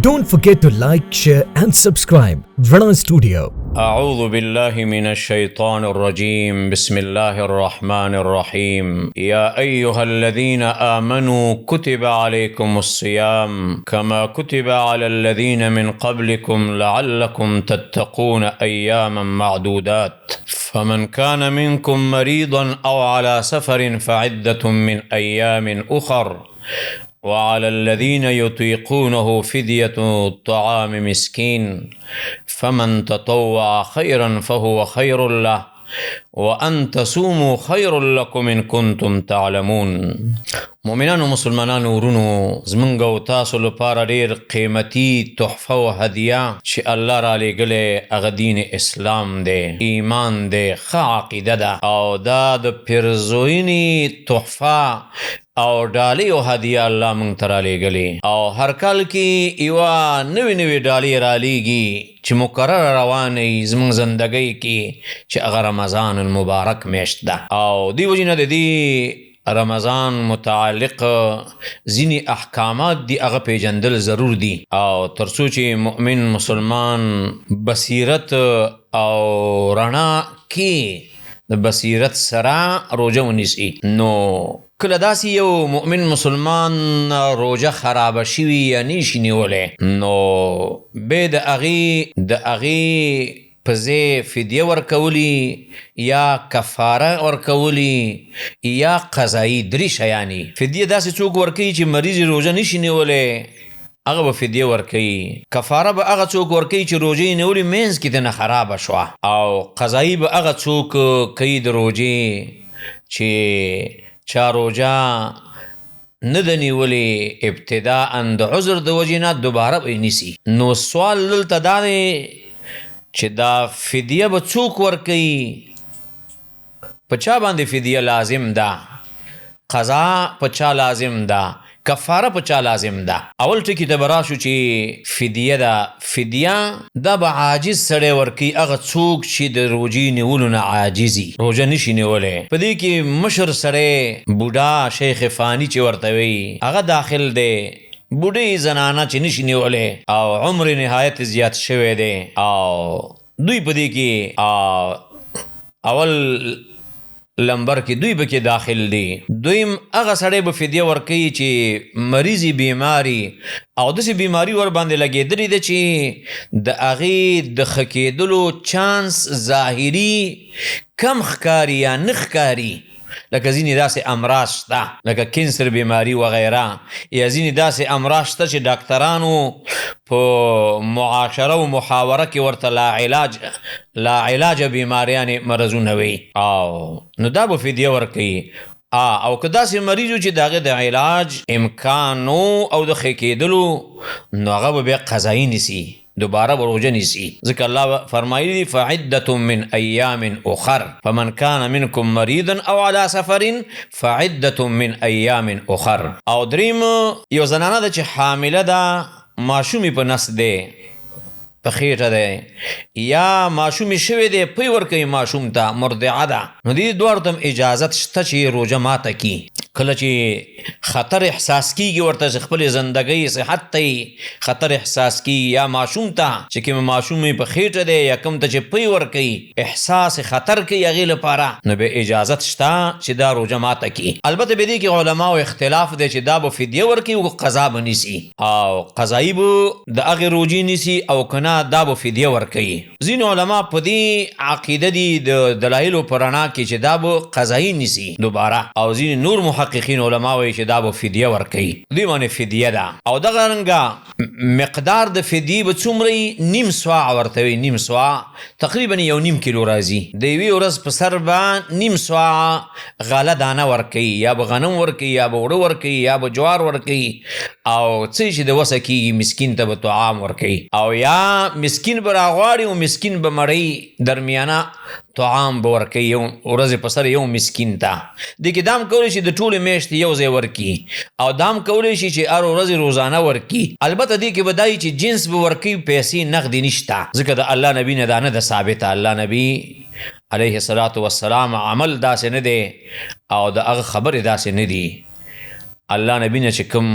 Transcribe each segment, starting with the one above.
Don't forget to like, share and subscribe. Rana Studio. أعوذ بالله من الشيطان الرجيم. بسم الله الرحمن الرحيم. يا أيها الذين آمنوا كتب عليكم الصيام كما كتب على الذين من قبلكم لعلكم تتقون أياما معدودات فمن كان منكم مريضا أو على سفر فعدة من أيام أخر وعلى الذين يطيقونه فدية طعام مسكين فمن تطوع خيرا فهو خير له وأن تصوموا خير لكم إن كنتم تعلمون. مؤمنان و مسلمانانو ورونو زمونږ او تاسو لپاره ډېر قیمتي تحفه او هدیه چې الله را لېږلې هغه دین اسلام دی، ایمان دی، ښه عقیده ده او دا د پیرزوینې تحفه او ډالۍ او هدیه الله موږ ته رالیږلې او هر کال کې یوه نوې ډالۍ رالیږي چې مقرره روانه وي زموږ زندګۍ کې چې هغه رمضان المبارک میاشت ده او دې وجې نه د دې رمضان متعلق ځینې احکامات دي هغه پیژندل ضرور دي او تر څو چې مؤمن مسلمان بصیرت او رڼا کې د بصیرت سره روژه ونیسي نو کله داسې یو مؤمن مسلمان روژه خرابه شوي یا نشي نیولی نو بیا د هغې په ځای فدیه ورکولی یا کفاره ورکولی یا قضایي درې شیانې. فدیه داسې څوک ورکوي چې مریض روژه نشي نیولی هغه به فدیه ورکوي، کفاره به هغه څوک ورکوي چې روژه یې نیولې منځ کې دنه خرابه شوه او قضایي به هغه څوک کوي د روژې چې چا روژه نه ده نیولې ابتداء د عذر د وجې نه دوباره به یې نیسي. نو سوال دلته دا دی چې دا فدیه به څوک ورکوي، په چا باندې فدیه لازم ده، قضا په چا لازم ده، کفاره په چا لازم ده. اول ټکي ته به راشو چې فدیه ده. فدیه دا به عاجز سړی ورکوي، هغه څوک چې د روژې نیولو نه عاجزي، روژه نشي نیولی. په دې کې مشر سړی بوډا شیخ فانی چې ورته وایي هغه داخل دی، بوډۍ زنانه چې نشي نیولی او عمر نهایت زیات شوی دی او دوی په دې کې اول لمبر کې دوی به کې داخل دي. دویم هغه سړی به فدیه ورکوي چې مریضی بیماری او داسې بیماری ور باندې لګېدلې ده چې د هغې د ښه کېدلو چانس ظاهري کم ښکاري یا نه ښکاري، لکه ځینې داسې امراض شته لکه کینسر بیماری وغیره، یا ځینې داسې امراض شته چې ډاکټرانو په معاشره و محاوره کې ورته لا علاج بیماریانې مرضونه وي او نو دا به فدیه ورکوي. او که داسې مریض چې د هغې د علاج امکان او د ښه کېدلو نو هغه به بیا قضایي نیسي، دوباره به روژه نیسي، ځکه الله فرمایلی دی فعدة من ایام اخر فمن کان منکم مریضا او علی سفر فعدة من ایام اخر. او دریم یو زنانه ده چې حامله ده، ماشومې په نس دی، په خېټه دی، یا ماشومې شوی دی پی ورکوي ماشوم ته، مرضعه ده، نو دې دواړو ته اجازت شته چې روژه ماته کي. کله چې خطر احساس کیږي ورته چې خپلې زندګۍ صحت ته خطر احساس کیږي، یا ماشوم ته چې کوم ماشوم په خېټه دی یا کوم ته چې پی ورکوي احساس خطر کوي هغې لپاره، نو به اجازت شته چې دا روژه ماته کي. البته به دې کې علماو اختلاف دی چې دا به فدیه ورکوي او قضا به نیسي او قضایي به د هغې روژې نیسي او که نه دا به فدیه ورکوي. ځینې علما په دې عقیده دي د دلایلو په رڼا کې چې دا به قضایي نیسي دوباره، او ځینې نور محققین علما وایي چې دا به فدیه ورکوي. دوی باندې فدیه ده او دغه رنګه مقدار د فدیې به څومره وي؟ نیم سوع ورته وي. نیم سوع تقریبا 1.5 کیلو راځي. د یوې ورځ په سر به نیم سوع غله دانه ورکوي، یا به غنم ورکوي، یا به اوړه ورکوي، یا به جوار ورکوي او څه چې د وسه کېږي مسکین ته به طعام ورکوي، او یا مسکین به راغواړي او مسکین به مړی درمیانه طعام به ورکوي یو ورځې په سر یو مسکین ته. دې کې دام کولی شي د ټولې میاشتې یو ځای ورکي او دام کولی شي چې هر ورځې روزانه ورکي. البته دې کې به دا چې جنس به ورکوي، پیسې نغدي نشته، ځکه د الله نبي نه دا نه ده ثابته. الله نبي علیه الصلاة والسلام عمل داسې نه دی او د هغه خبرې داسې نه دي الله نبی نه چې کوم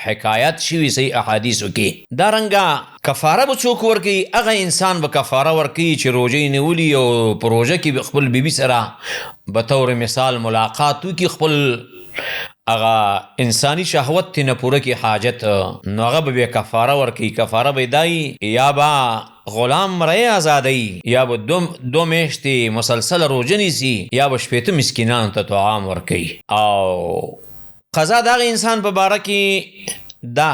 حکایت شوي صحیح احادیثو کې. دارنګه کفاره به څوک ورکوي؟ هغه انسان به کفاره ورکوي چې روژې نیولي او په روژه کې به خپل بیبي سره به طور مثال ملاقات وکړي، خپل هغه انسانی شهوت تی نه پوره کی حاجت، نو هغه به کفاره ورکي. کفاره به دای یا با غلام مړی آزادی، یا به دو میاشتې مسلسل روژه نیسي، یا به 15 مسکینانو ته طعام ورکي. او قضا دغه انسان په باره کې دا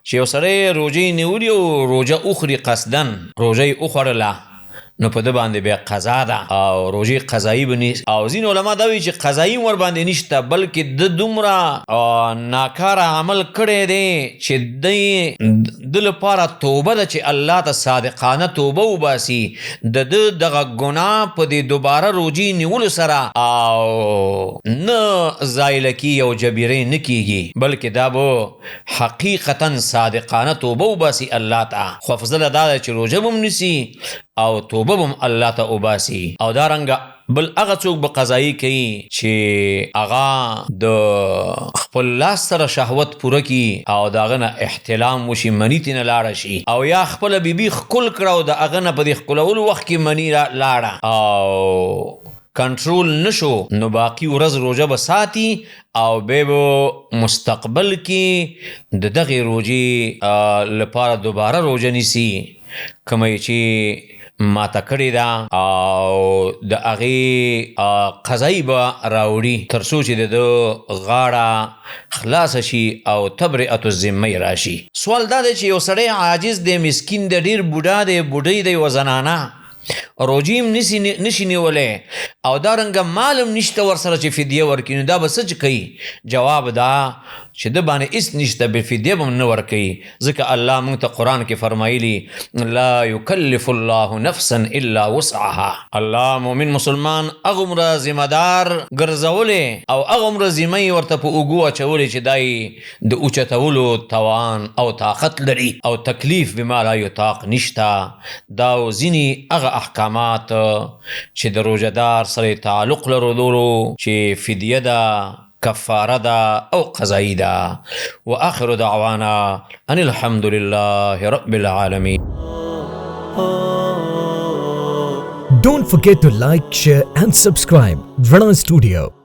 چې یو سړی روژې نیولي او روژه اخري قصدن روژه اخرله، نو په ده باندې بیا قضا ده او روژې قضایي به نیست. او ځینې علما دا وایي چې قضایي ور باندې نشته، بلکې د دومره ناکاره عمل کړی دی چې د لپاره توبه ده چې الله ته صادقانه توبه وباسي، د ده دغه ګناه په دې دوباره روژې نیولو سره او نه زایله کېږي او جبیرې نه کېږي، بلکې دا به حقیقتا صادقانه توبه وباسي الله ته. خو افضل دا ده چې روژه به هم نیسي او توبه بم الله ته وباسي. او دارنګه بل هغه څوک به قضایي کوي چې هغه د خپل لاس سره شهوت پوره کړي او د هغه نه احتلام وشي، مني ترې نه لاړه شي، او یا خپله بیبي ښکل کړه او د هغه نه په دې ښکلولو وخت کې مني لاړه او کنټرول نشو، نو باقی ورځ روژه به ساتي او بیا به مستقبل کې د دغې روژې لپاره دوباره روژه نیسي کومه چې ماته کړې ده، او د هغې قضایي به راوړي تر څو چې د ده غاړه خلاصه شي او تبرئة الذمه راشي. سوال دا دی چې یو سړی عاجز دی، مسکین دی، ډېر بوډا دی، بوډۍ دی، و زنانه روژې هم نشي نیولی او دارنګه مال هم نشته ورسره چې فدیه ورکړي، نو دا به څه کوي؟ جواب دا چې د باندې هېڅ نشته، به فدیه به هم نه ورکوي، ځکه الله موږ ته قرآن کې فرمایلي لا یکلف الله نفسا الا وسعها. الله مؤمن مسلمان هغومره ذمه دار ګرځولی او هغومره ذمه یې ورته په اوږو اچولی چې دای د اوچتولو توان او طاقت لري، او تکلیف بما لا یطاق نشته. دا ځینې هغه احکامات چې د روژهدار سره تعلق لرلو چې فدیه ده، کفاره ده او قضایی ده. و آخر دعوانا ان الحمد لله رب العالمين. Don't forget to like, share and subscribe Vrana Studio.